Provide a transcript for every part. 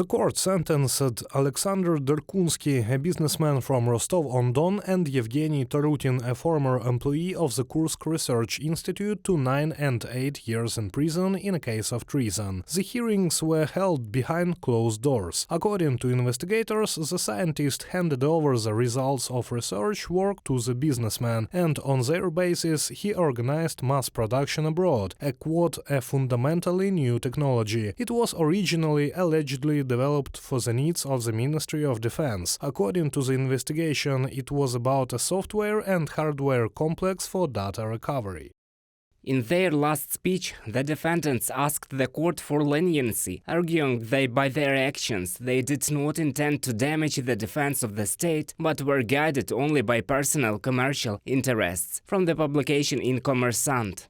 The court sentenced Alexander Derkunsky, a businessman from Rostov-on-Don, and Yevgeny Tarutin, a former employee of the Kursk Research Institute, to 9 and 8 years in prison in a case of treason. The hearings were held behind closed doors. According to investigators, the scientist handed over the results of research work to the businessman, and on their basis he organized mass production abroad, a quote, a fundamentally new technology. It was originally allegedly developed for the needs of the Ministry of Defense. According to the investigation, it was about a software and hardware complex for data recovery. In their last speech, the defendants asked the court for leniency, arguing that by their actions they did not intend to damage the defense of the state, but were guided only by personal commercial interests. From the publication in Kommersant.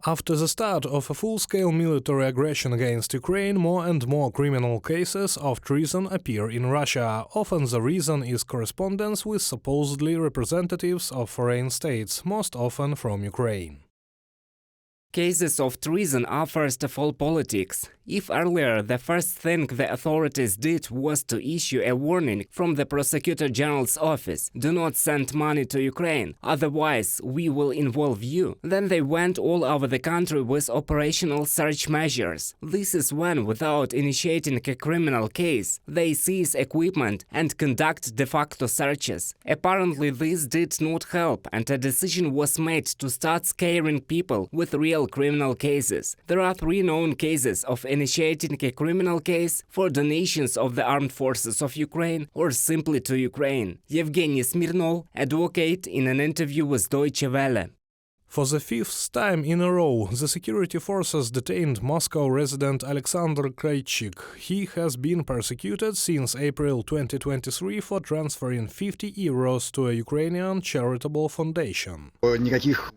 After the start of a full-scale military aggression against Ukraine, more and more criminal cases of treason appear in Russia. Often the reason is correspondence with supposedly representatives of foreign states, most often from Ukraine. Cases of treason are first of all politics. If earlier the first thing the authorities did was to issue a warning from the Prosecutor General's office, do not send money to Ukraine, otherwise we will involve you, then they went all over the country with operational search measures. This is when, without initiating a criminal case, they seize equipment and conduct de facto searches. Apparently this did not help, and a decision was made to start scaring people with real criminal cases. There are 3 known cases of initiating a criminal case for donations of the armed forces of Ukraine or simply to Ukraine. Yevgeny Smirnov, advocate, in an interview with Deutsche Welle. For the 5th time in a row, the security forces detained Moscow resident Alexander Kraichik. He has been persecuted since April 2023 for transferring 50 euros to a Ukrainian charitable foundation.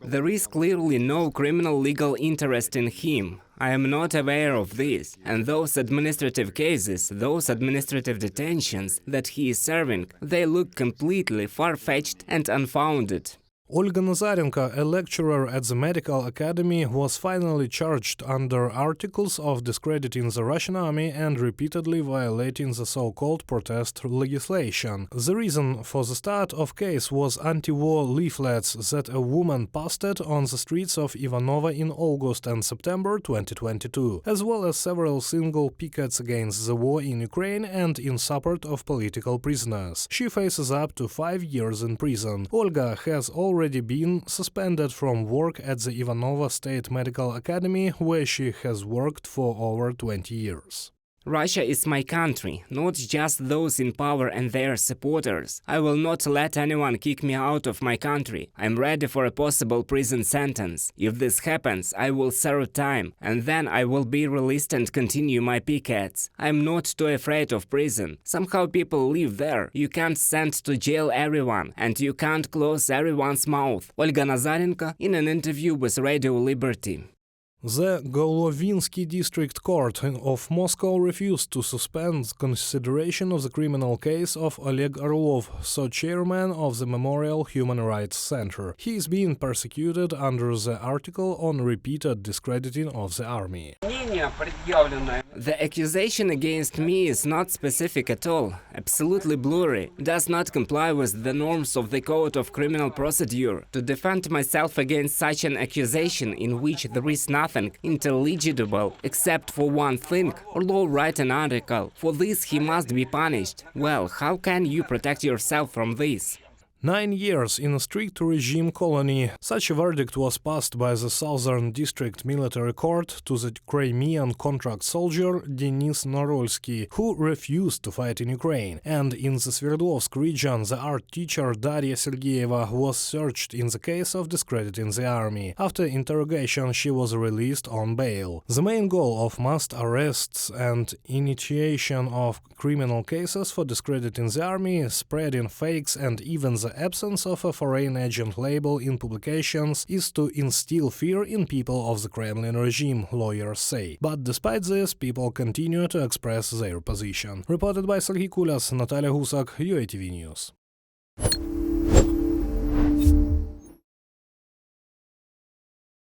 There is clearly no criminal legal interest in him. I am not aware of this, and those administrative cases, those administrative detentions that he is serving, they look completely far-fetched and unfounded. Olga Nazarenko, a lecturer at the Medical Academy, was finally charged under articles of discrediting the Russian army and repeatedly violating the so-called protest legislation. The reason for the start of case was anti-war leaflets that a woman posted on the streets of Ivanova in August and September 2022, as well as several single pickets against the war in Ukraine and in support of political prisoners. She faces up to 5 years in prison. Olga has already been suspended from work at the Ivanova State Medical Academy, where she has worked for over 20 years. Russia is my country, not just those in power and their supporters. I will not let anyone kick me out of my country. I'm ready for a possible prison sentence. If this happens, I will serve time, and then I will be released and continue my pickets. I'm not too afraid of prison. Somehow people live there. You can't send to jail everyone, and you can't close everyone's mouth. Olga Nazarenko in an interview with Radio Liberty. The Golovinsky District Court of Moscow refused to suspend consideration of the criminal case of Oleg Orlov, so chairman of the Memorial Human Rights Center. He is being persecuted under the article on repeated discrediting of the army. The accusation against me is not specific at all, absolutely blurry, does not comply with the norms of the Code of Criminal Procedure. To defend myself against such an accusation in which there is nothing intelligible except for one thing, Orlov write an article. For this he must be punished. Well, how can you protect yourself from this? 9 years in a strict regime colony. Such a verdict was passed by the Southern District Military Court to the Crimean contract soldier Denis Norolsky, who refused to fight in Ukraine. And in the Sverdlovsk region, the art teacher Daria Sergeyeva was searched in the case of discrediting the army. After interrogation, she was released on bail. The main goal of mass arrests and initiation of criminal cases for discrediting the army, spreading fakes, and even the absence of a foreign agent label in publications is to instill fear in people of the Kremlin regime, lawyers say. But despite this, people continue to express their position. Reported by Serhiy Kulas, Natalia Husak, UATV News.